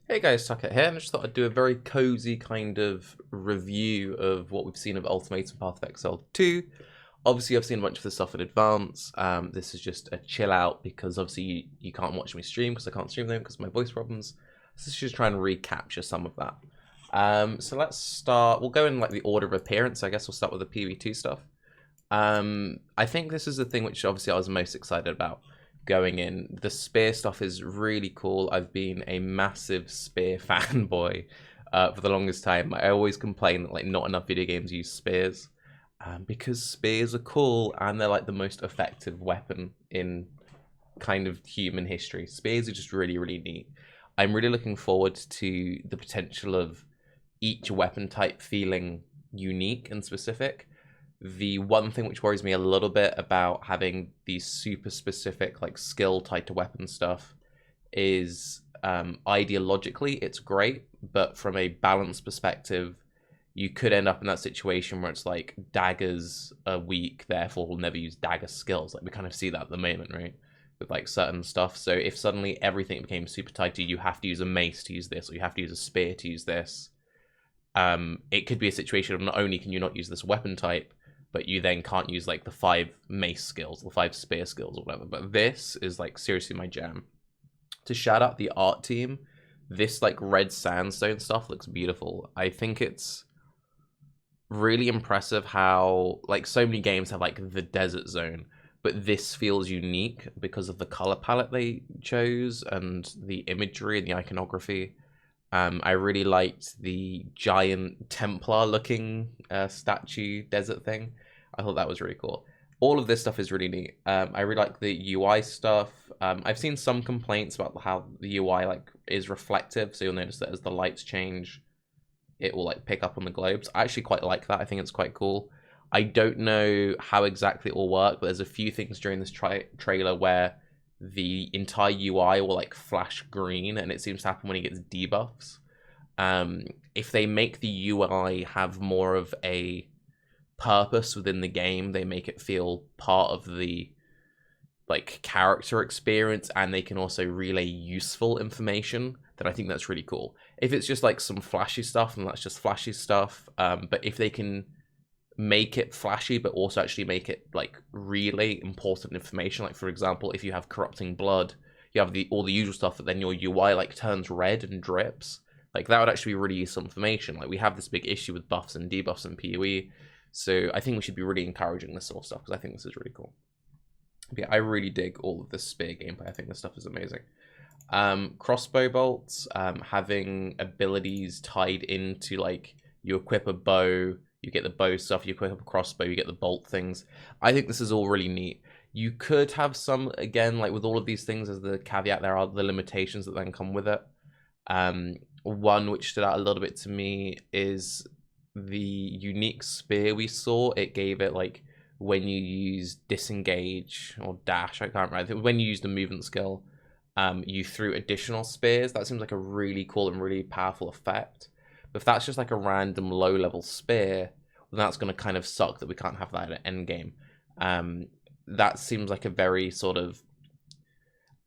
Hey guys, Tarke here, and I just thought I'd do a very cozy kind of review of what we've seen of Ultimatum Path of Exile 2. Obviously, I've seen a bunch of the stuff in advance. This is just a chill out because obviously you can't watch me stream because I can't stream them because of my voice problems. So this is just trying to recapture some of that. So let's start. We'll go in like the order of appearance. I guess we'll start with the PoE2 stuff. I think this is the thing which obviously I was most excited about going in. The spear stuff is really cool. I've been a massive spear fanboy for the longest time. I always complain that like not enough video games use spears because spears are cool and they're like the most effective weapon in kind of human history. Spears are just really, really neat. I'm really looking forward to the potential of each weapon type feeling unique and specific. The one thing which worries me a little bit about having these super specific like skill tied to weapon stuff is ideologically it's great, but from a balance perspective you could end up in that situation where it's like daggers are weak, therefore we'll never use dagger skills. Like we kind of see that at the moment, right, with like certain stuff. So if suddenly everything became super tied to you have to use a mace to use this, or you have to use a spear to use this, it could be a situation of not only can you not use this weapon type, but you then can't use like the 5 mace skills, the 5 spear skills or whatever. But this is like seriously my jam. To shout out the art team, this like red sandstone stuff looks beautiful. I think it's really impressive how like so many games have like the desert zone, but this feels unique because of the color palette they chose and the imagery and the iconography. I really liked the giant Templar looking statue desert thing. I thought that was really cool. All of this stuff is really neat. I really like the UI stuff. I've seen some complaints about how the UI like is reflective, so you'll notice that as the lights change, it will like pick up on the globes. I actually quite like that. I think it's quite cool. I don't know how exactly it will work, but there's a few things during this trailer where the entire UI will like flash green, and it seems to happen when he gets debuffs. If they make the UI have more of a purpose within the game, they make it feel part of the like character experience, and they can also relay useful information, then I think that's really cool. If it's just like some flashy stuff, then that's just flashy stuff. But if they can make it flashy but also actually make it like relay important information, like for example if you have corrupting blood, you have all the usual stuff, but then your UI like turns red and drips, like that would actually be really useful information. Like we have this big issue with buffs and debuffs in PoE, so I think we should be really encouraging this sort of stuff because I think this is really cool. But yeah, I really dig all of this spear gameplay. I think this stuff is amazing. Crossbow bolts, having abilities tied into like you equip a bow, you get the bow stuff, you equip a crossbow, you get the bolt things. I think this is all really neat. You could have some, again, like with all of these things, as the caveat, there are the limitations that then come with it. One which stood out a little bit to me is the unique spear we saw. It gave it like when you use disengage or dash, I can't remember, when you use the movement skill, you threw additional spears. That seems like a really cool and really powerful effect. But if that's just like a random low-level spear, then that's going to kind of suck that we can't have that at endgame. That seems like a very sort of...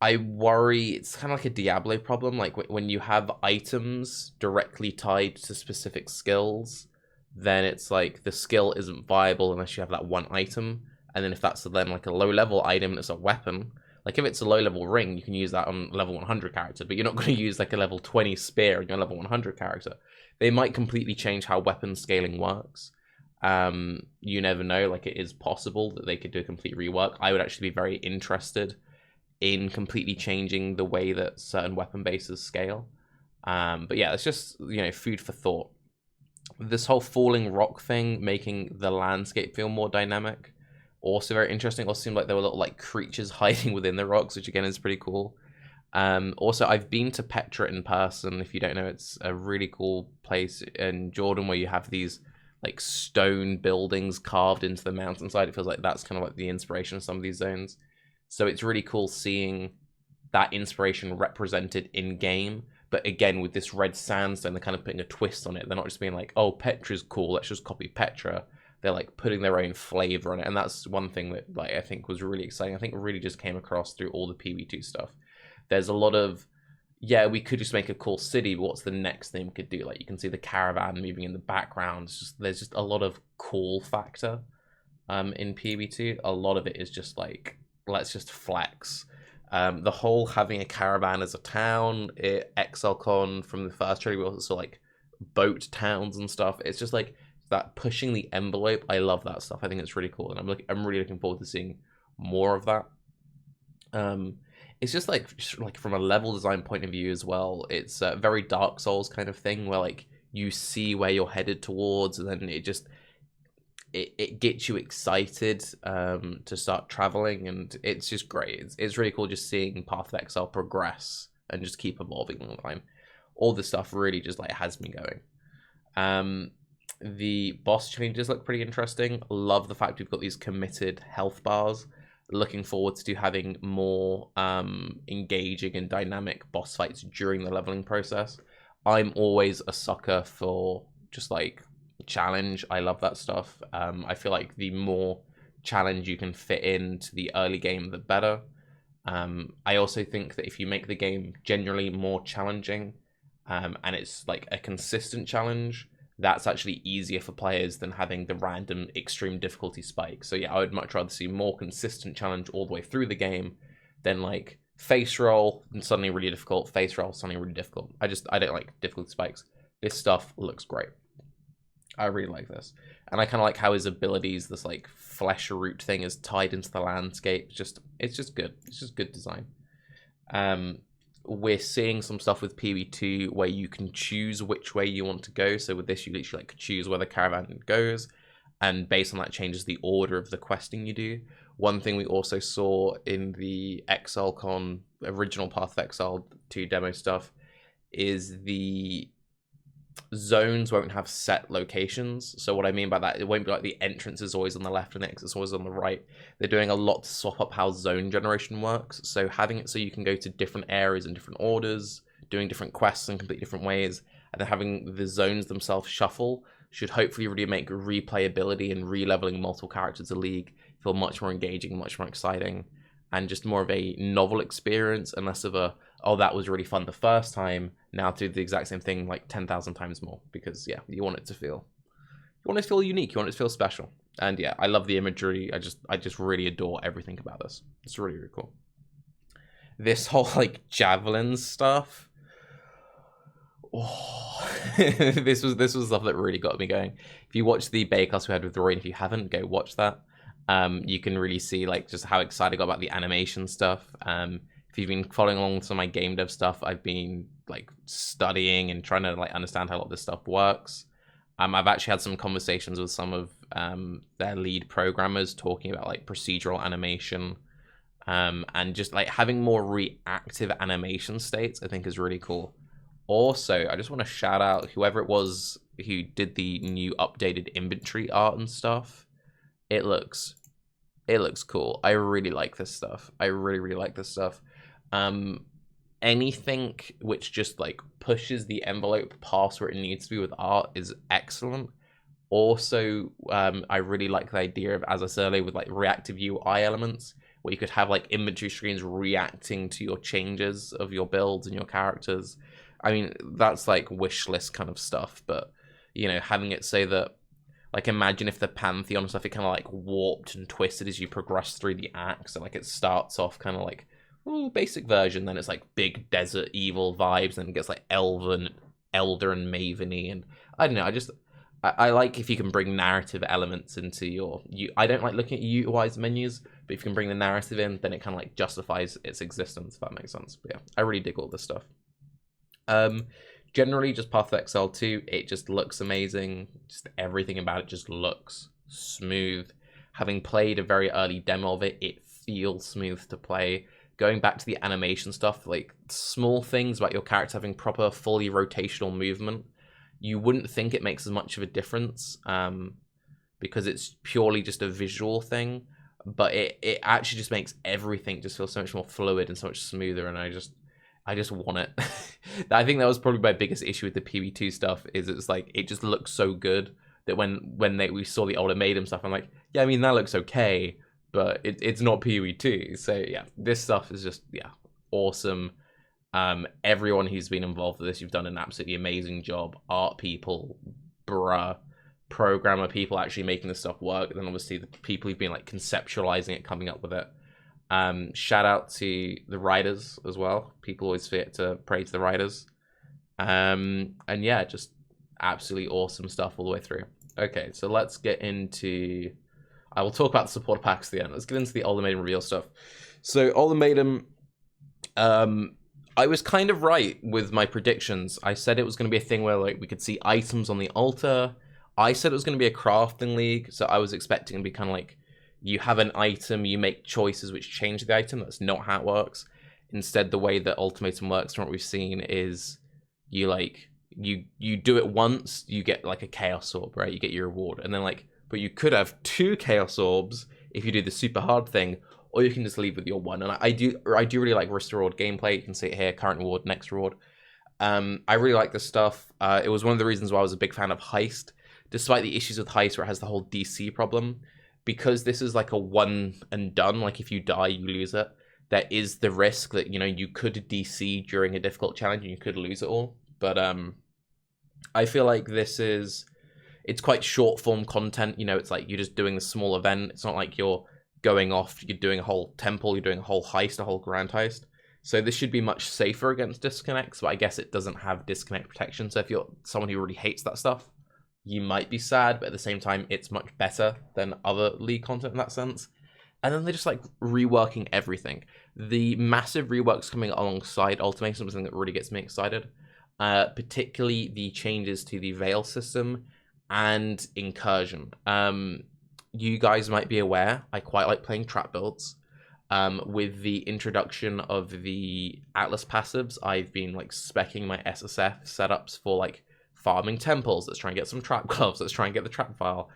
I worry it's kind of like a Diablo problem. Like when you have items directly tied to specific skills, then it's like the skill isn't viable unless you have that one item. And then if that's then like a low-level item and it's a weapon, like if it's a low-level ring, you can use that on level 100 character, but you're not going to use like a level 20 spear on your level 100 character. They might completely change how weapon scaling works. You never know, like it is possible that they could do a complete rework. I would actually be very interested in completely changing the way that certain weapon bases scale. But yeah, it's just, you know, food for thought. This whole falling rock thing, making the landscape feel more dynamic, also very interesting. Also seemed like there were little like creatures hiding within the rocks, which again is pretty cool. Also, I've been to Petra in person. If you don't know, it's a really cool place in Jordan where you have these like stone buildings carved into the mountainside. It feels like that's kind of like the inspiration of some of these zones. So it's really cool seeing that inspiration represented in game. But again, with this red sandstone, they're kind of putting a twist on it. They're not just being like, oh, Petra's cool, let's just copy Petra. They're like putting their own flavor on it. And that's one thing that like I think was really exciting. I think it really just came across through all the PoE2 stuff. There's a lot of, yeah, we could just make a cool city, but what's the next thing we could do? Like, you can see the caravan moving in the background. There's just a lot of cool factor in PoE2. A lot of it is just like, let's just flex. The whole having a caravan as a town, ExileCon from the first trailer, we also saw like boat towns and stuff. It's just like that pushing the envelope. I love that stuff. I think it's really cool, and I'm really looking forward to seeing more of that. It's just like from a level design point of view as well. It's a very Dark Souls kind of thing where like you see where you're headed towards, and then it gets you excited to start traveling, and it's just great. It's really cool just seeing Path of Exile progress and just keep evolving all the time. All this stuff really just like has me going. The boss changes look pretty interesting. Love the fact we've got these committed health bars. Looking forward to having more engaging and dynamic boss fights during the leveling process. I'm always a sucker for just like challenge. I love that stuff. I feel like the more challenge you can fit into the early game, the better. I also think that if you make the game generally more challenging, and it's like a consistent challenge, that's actually easier for players than having the random extreme difficulty spike. So yeah, I would much rather see more consistent challenge all the way through the game than like face roll and suddenly really difficult, face roll suddenly really difficult. I don't like difficulty spikes. This stuff looks great. I really like this. And I kind of like how his abilities, this like flesh root thing, is tied into the landscape. It's just good. It's just good design. We're seeing some stuff with PoE2 where you can choose which way you want to go. So with this, you literally like choose where the caravan goes, and based on that changes the order of the questing you do. One thing we also saw in the ExileCon original Path of Exile 2 demo stuff is the zones won't have set locations. So what I mean by that, it won't be like the entrance is always on the left and the exit is always on the right. They're doing a lot to swap up how zone generation works. So having it so you can go to different areas in different orders, doing different quests in completely different ways, and then having the zones themselves shuffle should hopefully really make replayability and re-leveling multiple characters a league feel much more engaging, much more exciting, and just more of a novel experience and less of a, oh, that was really fun the first time, now do the exact same thing like 10,000 times more. Because yeah, you want it to feel unique, you want it to feel special. And yeah, I love the imagery. I just really adore everything about this. It's really, really cool. This whole like javelins stuff, oh, this was stuff that really got me going. If you watch the Baycast we had with Roy, and if you haven't, go watch that. You can really see like just how excited I got about the animation stuff. If you've been following along with some of my game dev stuff, I've been like studying and trying to like understand how a lot of this stuff works. I've actually had some conversations with some of their lead programmers talking about like procedural animation, and just like having more reactive animation states, I think is really cool. Also, I just want to shout out whoever it was who did the new updated inventory art and stuff. It looks cool. I really like this stuff. I really like this stuff. Anything which just like pushes the envelope past where it needs to be with art is excellent. Also, I really like the idea of, as I said earlier, with like reactive UI elements, where you could have like inventory screens reacting to your changes of your builds and your characters. I mean, that's like wish list kind of stuff, but you know, having it say that, like, imagine if the Pantheon stuff, it kind of like warped and twisted as you progress through the acts, and like it starts off kind of like, ooh, basic version, then it's like big desert evil vibes, and it gets like elder and maveny, and I don't know, I like if you can bring narrative elements into your, I don't like looking at UI's menus, but if you can bring the narrative in, then it kind of like justifies its existence, if that makes sense. But yeah, I really dig all this stuff. Generally, just Path of Exile 2, it just looks amazing. Just everything about it just looks smooth. Having played a very early demo of it, it feels smooth to play. Going back to the animation stuff, like small things about your character having proper, fully rotational movement, you wouldn't think it makes as much of a difference, because it's purely just a visual thing, but it actually just makes everything just feel so much more fluid and so much smoother, and I just want it. I think that was probably my biggest issue with the PoE2 stuff, is it's like it just looks so good that when we saw the Ultimatum stuff, I'm like, yeah, I mean, that looks okay, but it's not PoE2. So yeah, this stuff is just, yeah, awesome. Everyone who's been involved with this, you've done an absolutely amazing job. Art people, programmer people actually making this stuff work. And then obviously the people who've been like conceptualizing it, coming up with it. Shout out to the writers as well. People always forget to praise the writers. And yeah, just absolutely awesome stuff all the way through. Okay, so let's get into... I will talk about the supporter packs at the end. Let's get into the Ultimatum reveal stuff. So Ultimatum, I was kind of right with my predictions. I said it was going to be a thing where like we could see items on the altar. I said it was going to be a crafting league, so I was expecting it to be kind of like you have an item, you make choices which change the item. That's not how it works. Instead, the way that Ultimatum works from what we've seen is you like you do it once, you get like a Chaos Orb, right? You get your reward, and then like, but you could have 2 Chaos Orbs if you do the super hard thing, or you can just leave with your 1. And I do really like risk reward gameplay. You can see it here: current reward, next reward. I really like this stuff. It was one of the reasons why I was a big fan of Heist, despite the issues with Heist where it has the whole DC problem. Because this is like a one and done, like if you die, you lose it. There is the risk that, you know, you could DC during a difficult challenge and you could lose it all. But I feel like it's quite short form content. You know, it's like you're just doing the small event. It's not like you're going off, you're doing a whole temple, you're doing a whole heist, a whole grand heist. So this should be much safer against disconnects, but I guess it doesn't have disconnect protection. So if you're someone who really hates that stuff, you might be sad, but at the same time, it's much better than other League content in that sense. And then they're just like reworking everything. The massive reworks coming alongside Ultimatum is something that really gets me excited. Particularly the changes to the Veil system and Incursion. You guys might be aware, I quite like playing trap builds. With the introduction of the Atlas passives, I've been like speccing my SSF setups for like farming temples. Let's try and get some trap gloves. Let's try and get the trap file.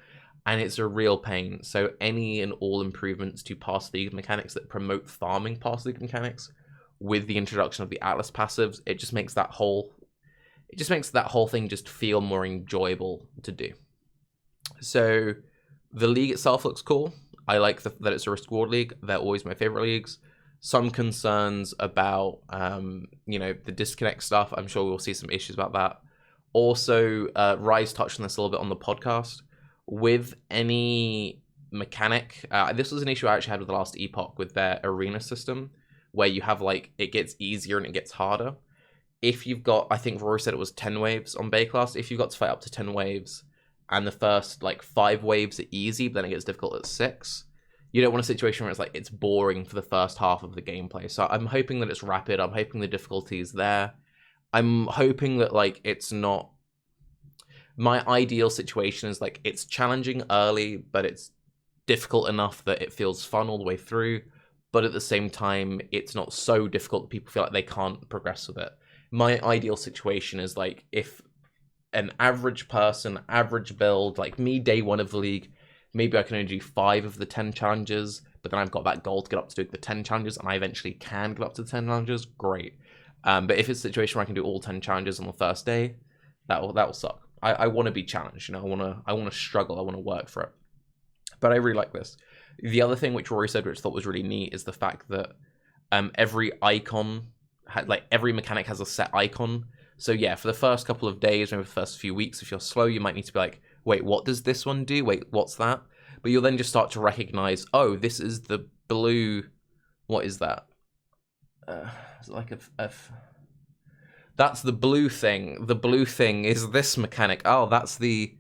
And it's a real pain. So any and all improvements to past league mechanics that promote farming past league mechanics with the introduction of the Atlas passives, it just makes that whole thing just feel more enjoyable to do. So the league itself looks cool. I like that it's a risk reward league. They're always my favorite leagues. Some concerns about you know, the disconnect stuff. I'm sure we'll see some issues about that. Also, Rise touched on this a little bit on the podcast. With any mechanic, this was an issue I actually had with the last Epoch with their arena system, where you have like, it gets easier and it gets harder. If you've got, I think Rory said it was 10 waves on Bay class, if you've got to fight up to 10 waves, and the first like 5 waves are easy, but then it gets difficult at 6, you don't want a situation where it's like, it's boring for the first half of the gameplay. So I'm hoping that it's rapid, I'm hoping the difficulty is there. I'm hoping that like it's not... My ideal situation is like it's challenging early, but it's difficult enough that it feels fun all the way through. But at the same time, it's not so difficult that people feel like they can't progress with it. My ideal situation is like if an average person, average build, like me day one of the league, maybe I can only do 5 of the 10 challenges, but then I've got that goal to get up to do the 10 challenges, and I eventually can get up to the 10 challenges, great. But if it's a situation where I can do all 10 challenges on the first day, that will suck. I want to be challenged, you know. I want to struggle. I want to work for it. But I really like this. The other thing which Rory said, which I thought was really neat, is the fact that every icon, every mechanic has a set icon. So yeah, for the first couple of days, maybe the first few weeks, if you're slow, you might need to be like, wait, what does this one do? Wait, what's that? But you'll then just start to recognize, oh, this is the blue. What is that? Is it like that's the blue thing. The blue thing is this mechanic. Oh, that's the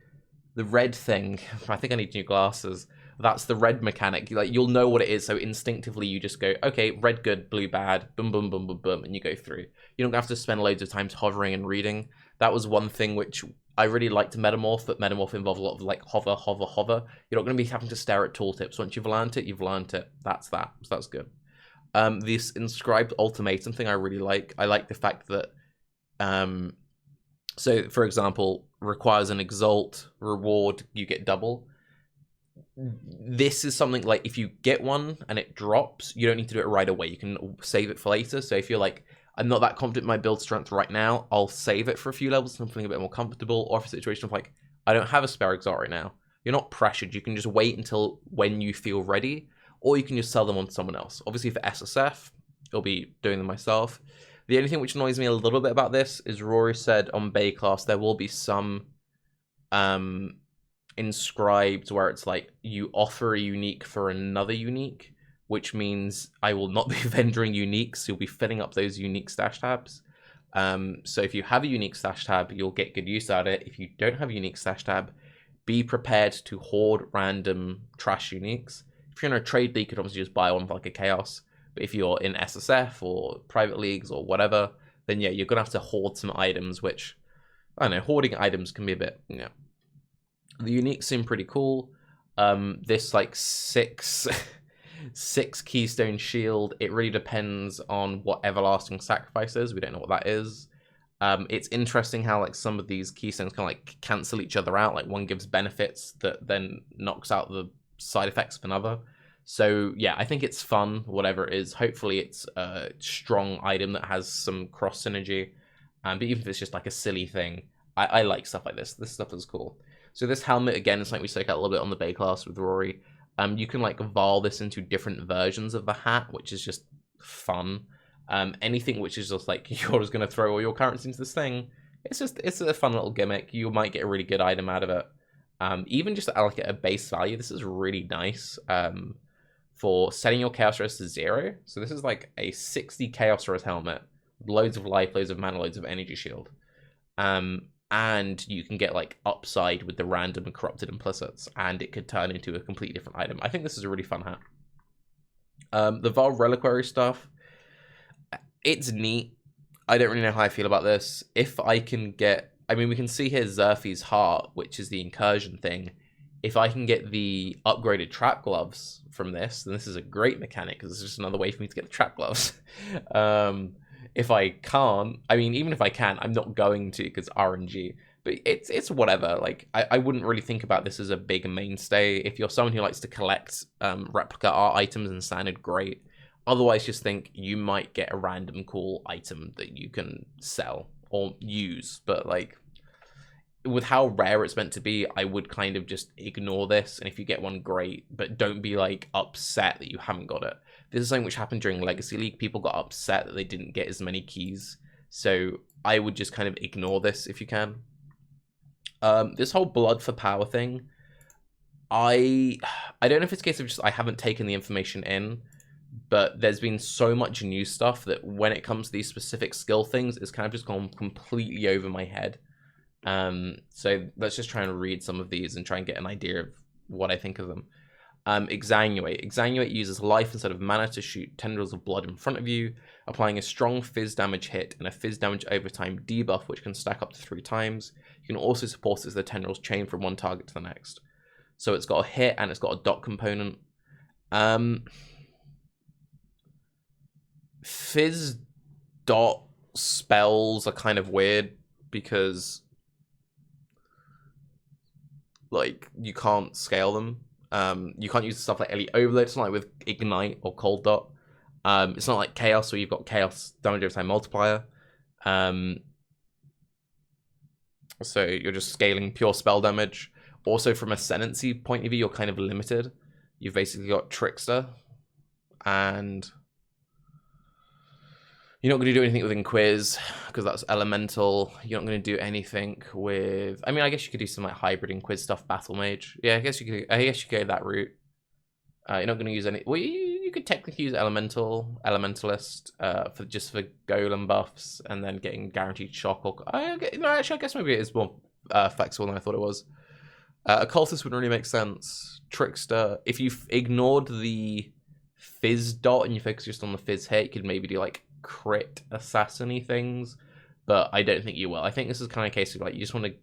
red thing. I think I need new glasses. That's the red mechanic. Like, you'll know what it is, so instinctively you just go, okay, red good, blue bad, boom, boom, boom, boom, boom, and you go through. You don't have to spend loads of time hovering and reading. That was one thing which I really liked Metamorph, but Metamorph involves a lot of like hover, hover, hover. You're not going to be having to stare at tooltips. Once you've learned it, you've learned it. That's that. So that's good. This inscribed ultimatum thing I really like. I like the fact that so for example, requires an exalt reward, you get double. This is something like if you get one and it drops, you don't need to do it right away. You can save it for later. So if you're like, I'm not that confident in my build strength right now, I'll save it for a few levels until I'm feeling a bit more comfortable. Or if a situation of like, I don't have a spare exalt right now, you're not pressured. You can just wait until when you feel ready, or you can just sell them on to someone else. Obviously for SSF, I'll be doing them myself. The only thing which annoys me a little bit about this is Rory said on Bay class there will be some inscribed where it's like you offer a unique for another unique, which means I will not be vendoring uniques. You'll be filling up those unique stash tabs. So if you have a unique stash tab, you'll get good use out of it. If you don't have a unique stash tab, be prepared to hoard random trash uniques. If you're in a trade league, you could obviously just buy one for like a chaos. But if you're in SSF or private leagues or whatever, then yeah, you're gonna have to hoard some items, which I don't know, hoarding items can be a bit, you know. The uniques seem pretty cool. This like six keystone shield, it really depends on what everlasting sacrifice is. We don't know what that is. It's interesting how like some of these keystones kind of like cancel each other out. Like one gives benefits that then knocks out the side effects of another. So yeah, I think it's fun, whatever it is. Hopefully it's a strong item that has some cross synergy. But even if it's just like a silly thing, I like stuff like this. This stuff is cool. So this helmet, again, is like we spoke out a little bit on the Bay class with Rory. You can like evolve this into different versions of the hat, which is just fun. Anything which is just like you're just going to throw all your currency into this thing, it's a fun little gimmick. You might get a really good item out of it. Even just like at a base value, this is really nice. For setting your Chaos Rose to 0. So this is like a 60 Chaos Rose helmet, loads of life, loads of mana, loads of energy shield. And you can get like upside with the random and corrupted implicits, and it could turn into a completely different item. I think this is a really fun hat. The Val Reliquary stuff, it's neat. I don't really know how I feel about this. If I can get, I mean, we can see here Zerfi's Heart, which is the incursion thing. If I can get the upgraded trap gloves from this, then this is a great mechanic, because it's just another way for me to get the trap gloves. If I can't, I mean, even if I can, I'm not going to, because RNG. But it's whatever. Like, I wouldn't really think about this as a big mainstay. If you're someone who likes to collect replica art items in standard, great. Otherwise, just think you might get a random cool item that you can sell or use. But like, with how rare it's meant to be, I would kind of just ignore this. And if you get one, great. But don't be like upset that you haven't got it. This is something which happened during Legacy League. People got upset that they didn't get as many keys. So I would just kind of ignore this if you can. This whole blood for power thing, I don't know if it's a case of just I haven't taken the information in, but there's been so much new stuff that when it comes to these specific skill things, it's kind of just gone completely over my head. So let's just try and read some of these and try and get an idea of what I think of them. Exanguate. Exanguate uses life instead of mana to shoot tendrils of blood in front of you, applying a strong fizz damage hit and a fizz damage overtime debuff, which can stack up to 3 times. You can also support it as the tendrils chain from one target to the next. So it's got a hit and it's got a dot component. Fizz dot spells are kind of weird because like you can't scale them. You can't use stuff like Elite Overload. It's not like with Ignite or Cold Dot. It's not like Chaos where you've got Chaos damage over time multiplier. So you're just scaling pure spell damage. Also, from a Ascendancy point of view, you're kind of limited. You've basically got Trickster, and you're not going to do anything with Inquiz because that's elemental. You're not going to do anything with. I mean, I guess you could do some like hybrid Inquiz stuff, Battle Mage. Yeah, I guess you could. I guess you could go that route. You're not going to use any. Well, you could technically use Elementalist for Golem buffs and then getting guaranteed shock. Or no, actually, I guess maybe it is more flexible than I thought it was. Occultist wouldn't really make sense. Trickster, if you've ignored the Fizz dot and you focus just on the Fizz hit, you could maybe do like crit assassin-y things, but I don't think you will. I think this is kind of a case of like you just want to.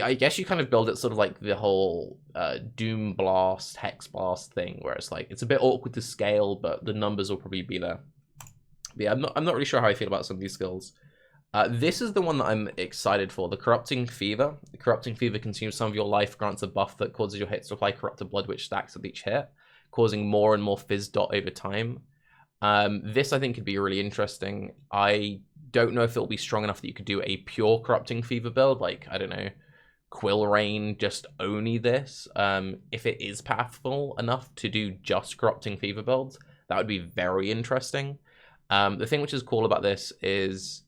I guess you kind of build it sort of like the whole Doom Blast, Hex Blast thing, where it's like it's a bit awkward to scale, but the numbers will probably be there. But yeah, I'm not really sure how I feel about some of these skills. This is the one that I'm excited for. The Corrupting Fever. The Corrupting Fever consumes some of your life, grants a buff that causes your hits to apply Corrupted Blood, which stacks with each hit, causing more and more Fizz dot over time. This I think could be really interesting. I don't know if it'll be strong enough that you could do a pure Corrupting Fever build, like, I don't know, Quill Rain, just only this. If it is pathful enough to do just Corrupting Fever builds, that would be very interesting. The thing which is cool about this is,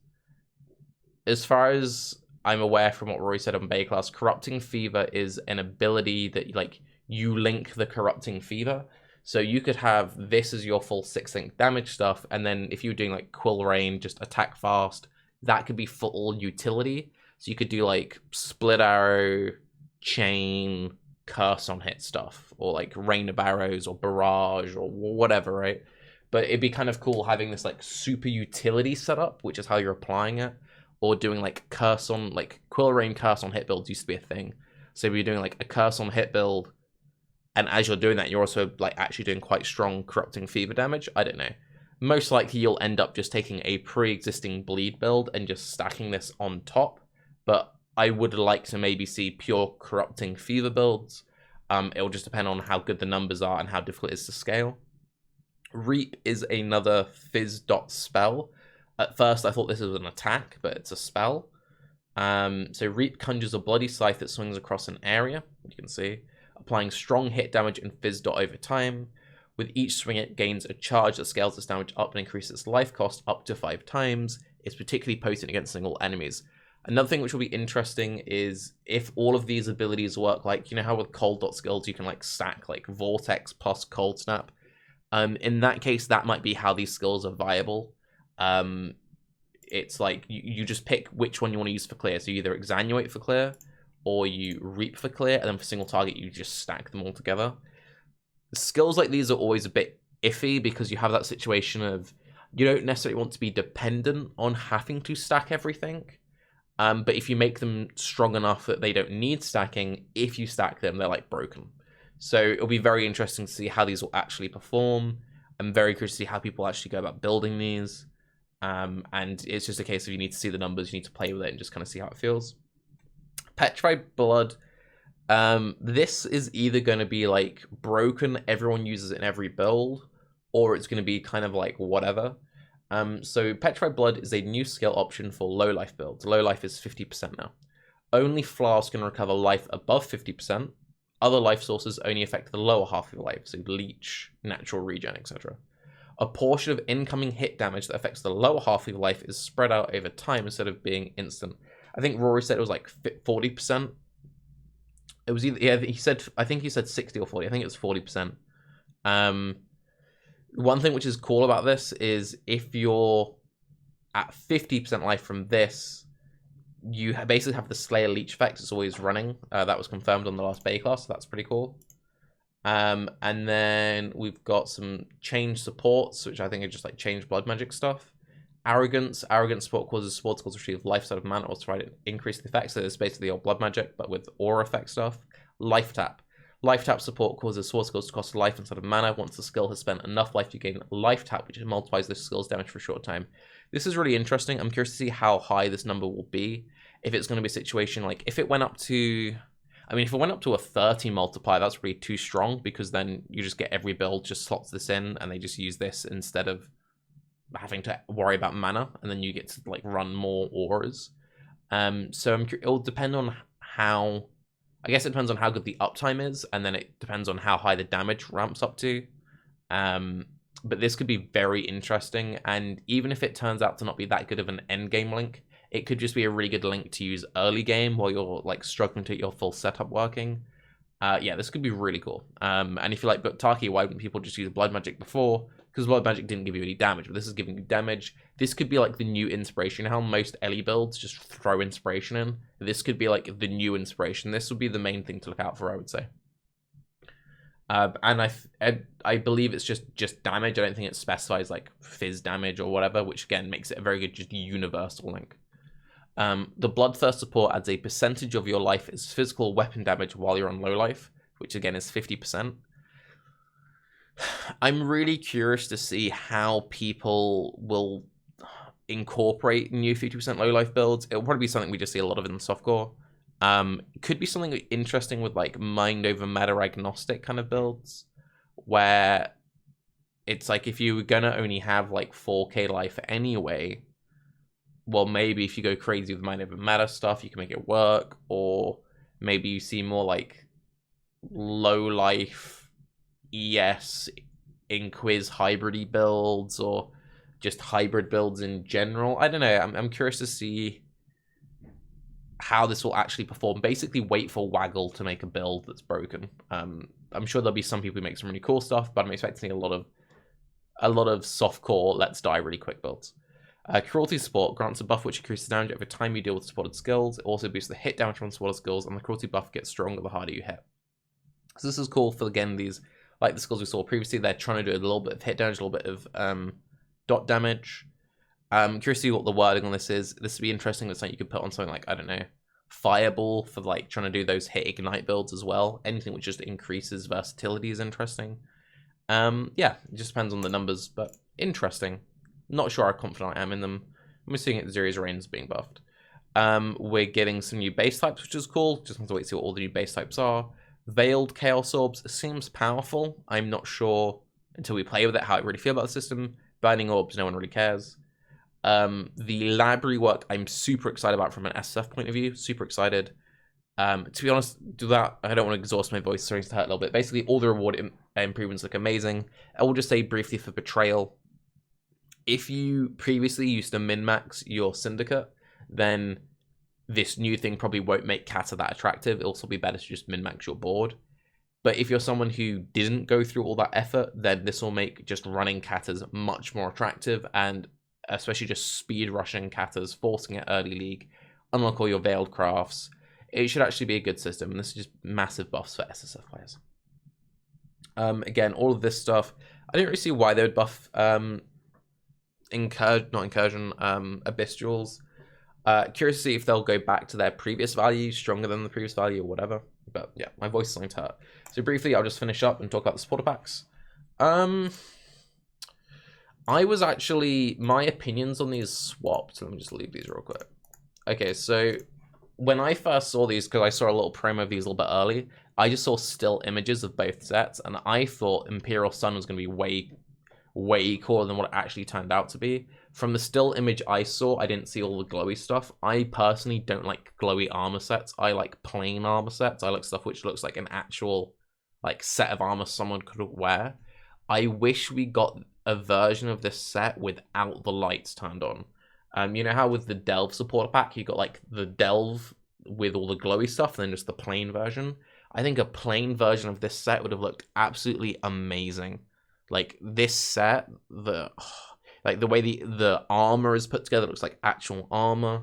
as far as I'm aware from what Rory said on Bay Class, Corrupting Fever is an ability that like you link the Corrupting Fever. So you could have this as your full 6-link damage stuff, and then if you're doing like Quill Rain, just attack fast, that could be full utility. So you could do like Split Arrow, Chain, Curse on hit stuff, or like Rain of Arrows, or Barrage, or whatever, right? But it'd be kind of cool having this like super utility setup, which is how you're applying it, or doing like Curse on, like Quill Rain Curse on hit builds used to be a thing. So if you're doing like a Curse on hit build, and as you're doing that, you're also like actually doing quite strong Corrupting Fever damage. I don't know. Most likely you'll end up just taking a pre-existing bleed build and just stacking this on top. But I would like to maybe see pure Corrupting Fever builds. It'll just depend on how good the numbers are and how difficult it is to scale. Reap is another fizz dot spell. At first I thought this was an attack, but it's a spell. So Reap conjures a bloody scythe that swings across an area, you can see, applying strong hit damage and fizz dot over time. With each swing it gains a charge that scales its damage up and increases its life cost up to 5 times. It's particularly potent against single enemies. Another thing which will be interesting is if all of these abilities work, like, you know how with cold dot skills you can like stack like Vortex plus Cold Snap. In that case, that might be how these skills are viable. It's like you just pick which one you want to use for clear. So you either Exannuate for clear, or you Reap for clear, and then for single target you just stack them all together. Skills like these are always a bit iffy because you have that situation of you don't necessarily want to be dependent on having to stack everything. But if you make them strong enough that they don't need stacking, if you stack them, they're like broken. So it'll be very interesting to see how these will actually perform. I'm very curious to see how people actually go about building these. And it's just a case of you need to see the numbers, you need to play with it and just kind of see how it feels. Petrified Blood. This is either going to be like broken, everyone uses it in every build, or it's going to be kind of like whatever. So Petrified Blood is a new skill option for low life builds. Low life is 50% now. Only Flask can recover life above 50%. Other life sources only affect the lower half of your life, so Leech, Natural Regen, etc. A portion of incoming hit damage that affects the lower half of your life is spread out over time instead of being instant. I think Rory said it was like 40%. It was either, yeah, he said, I think he said 60 or 40. I think it was 40%. One thing which is cool about this is if you're at 50% life from this, you basically have the Slayer Leech effect. It's always running. That was confirmed on the last Bay class, so that's pretty cool. And then we've got some change supports, which I think are just like change blood magic stuff. Arrogance support causes support to retrieve life side of mana or to try to increase the effect. So it's basically your blood magic, but with aura effect stuff. Life tap support causes sword skills to cost life instead of mana. Once the skill has spent enough life, you gain life tap, which multiplies the skill's damage for a short time. This is really interesting. I'm curious to see how high this number will be. If it's going to be a situation like if it went up to, I mean, if it went up to a 30 multiplier, that's really too strong because then you just get every build just slots this in and they just use this instead of having to worry about mana, and then you get to like run more auras. So it'll depend on how, I guess it depends on how good the uptime is, and then it depends on how high the damage ramps up to. But this could be very interesting, and even if it turns out to not be that good of an end game link, it could just be a really good link to use early game while you're like struggling to get your full setup working. Yeah, this could be really cool. And if you're like, but Tarke, why wouldn't people just use blood magic before? Because blood magic didn't give you any damage, but this is giving you damage. This could be like the new inspiration. How most Ellie builds just throw inspiration in. This could be like the new inspiration. This would be the main thing to look out for, I would say. And I believe it's just damage. I don't think it specifies like fizz damage or whatever, which again makes it a very good just universal link. The Bloodthirst support adds a percentage of your life as physical weapon damage while you're on low life, which again is 50%. I'm really curious to see how people will incorporate new 50% low life builds. It'll probably be something we just see a lot of in the softcore. Could be something interesting with like mind over matter agnostic kind of builds, where it's like if you were gonna only have like 4k life anyway, well, maybe if you go crazy with mind over matter stuff, you can make it work. Or maybe you see more like low life ES Inquiz hybridy builds, or just hybrid builds in general. I don't know. I'm curious to see how this will actually perform. Basically, wait for Waggle to make a build that's broken. I'm sure there'll be some people who make some really cool stuff, but I'm expecting a lot of softcore let's die really quick builds. Cruelty support grants a buff which increases damage every time you deal with supported skills. It also boosts the hit damage from supported skills, and the cruelty buff gets stronger the harder you hit. So this is cool for, again, these, like the skills we saw previously, they're trying to do a little bit of hit damage, a little bit of dot damage. Curious to see what the wording on this is. This would be interesting. It's like you could put on something like, I don't know, Fireball for like trying to do those hit ignite builds as well. Anything which just increases versatility is interesting. Yeah, it just depends on the numbers, but interesting. Not sure how confident I am in them. I'm seeing it Zeri's Reigns being buffed. We're getting some new base types, which is cool. Just have to wait to see what all the new base types are. Veiled Chaos Orbs seems powerful. I'm not sure until we play with it how I really feel about the system. Burning Orbs, no one really cares. The lab rework, I'm super excited about from an SF point of view. Super excited. To be honest, I don't want to exhaust my voice, starting to hurt a little bit. Basically, all the reward improvements look amazing. I will just say briefly for Betrayal, if you previously used to min-max your Syndicate, then this new thing probably won't make Kata that attractive. It'll also be better to just min-max your board. But if you're someone who didn't go through all that effort, then this will make just running Katas much more attractive, and especially just speed rushing Katas, forcing it early league, unlock all your Veiled Crafts. It should actually be a good system, and this is just massive buffs for SSF players. Again, all of this stuff, I don't really see why they would buff Abyss Jewels. Curious to see if they'll go back to their previous value, stronger than the previous value or whatever. But yeah, my voice is starting to hurt. So briefly, I'll just finish up and talk about the supporter packs. I was actually, my opinions on these swapped. Let me just leave these real quick. Okay, so when I first saw these, because I saw a little promo of these a little bit early, I just saw still images of both sets, and I thought Imperial Sun was going to be way cooler than what it actually turned out to be. From the still image I saw, I didn't see all the glowy stuff. I personally don't like glowy armor sets. I like plain armor sets. I like stuff which looks like an actual like set of armor someone could wear. I wish we got a version of this set without the lights turned on. You know how with the Delve supporter pack, you got like the Delve with all the glowy stuff and then just the plain version? I think a plain version of this set would have looked absolutely amazing. Like this set, the way the armor is put together looks like actual armor.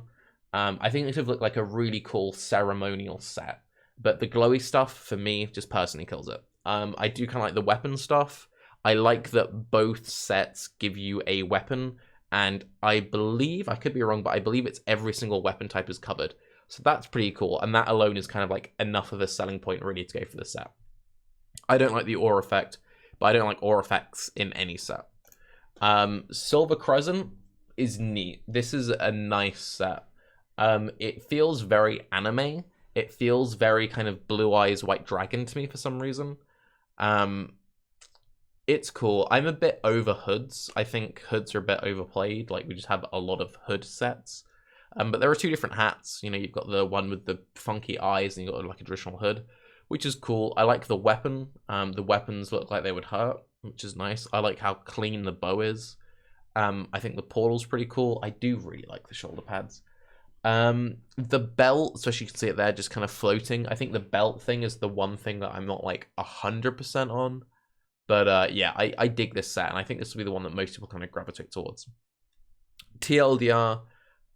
I think it would look like a really cool ceremonial set. But the glowy stuff, for me, just personally kills it. I do kind of like the weapon stuff. I like that both sets give you a weapon, and I believe, I could be wrong, but I believe it's every single weapon type is covered. So that's pretty cool, and that alone is kind of like enough of a selling point really to go for the set. I don't like the aura effect, but I don't like aura effects in any set. Silver Crescent is neat. This is a nice set. It feels very anime. It feels very kind of Blue Eyes White Dragon to me for some reason. It's cool. I'm a bit over hoods. I think hoods are a bit overplayed. Like, we just have a lot of hood sets. But there are two different hats. You know, you've got the one with the funky eyes, and you've got like a traditional hood, which is cool. I like the weapon. The weapons look like they would hurt, which is nice. I like how clean the bow is. I think the portal's pretty cool. I do really like the shoulder pads. The belt, especially you can see it there, just kind of floating. I think the belt thing is the one thing that I'm not like 100% on. But yeah, I dig this set, and I think this will be the one that most people kind of gravitate towards. TLDR,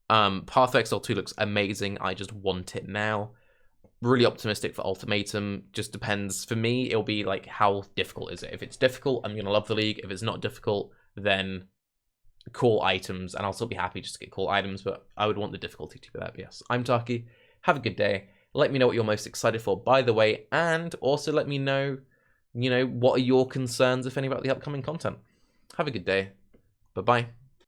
Path of Exile 2 looks amazing. I just want it now. Really optimistic for Ultimatum. Just depends. For me, it'll be like, how difficult is it? If it's difficult, I'm going to love the league. If it's not difficult, then cool items, and I'll still be happy just to get cool items, but I would want the difficulty to be there. But yes, I'm Tarke. Have a good day. Let me know what you're most excited for, by the way, and also let me know, you know, what are your concerns, if any, about the upcoming content. Have a good day. Bye-bye.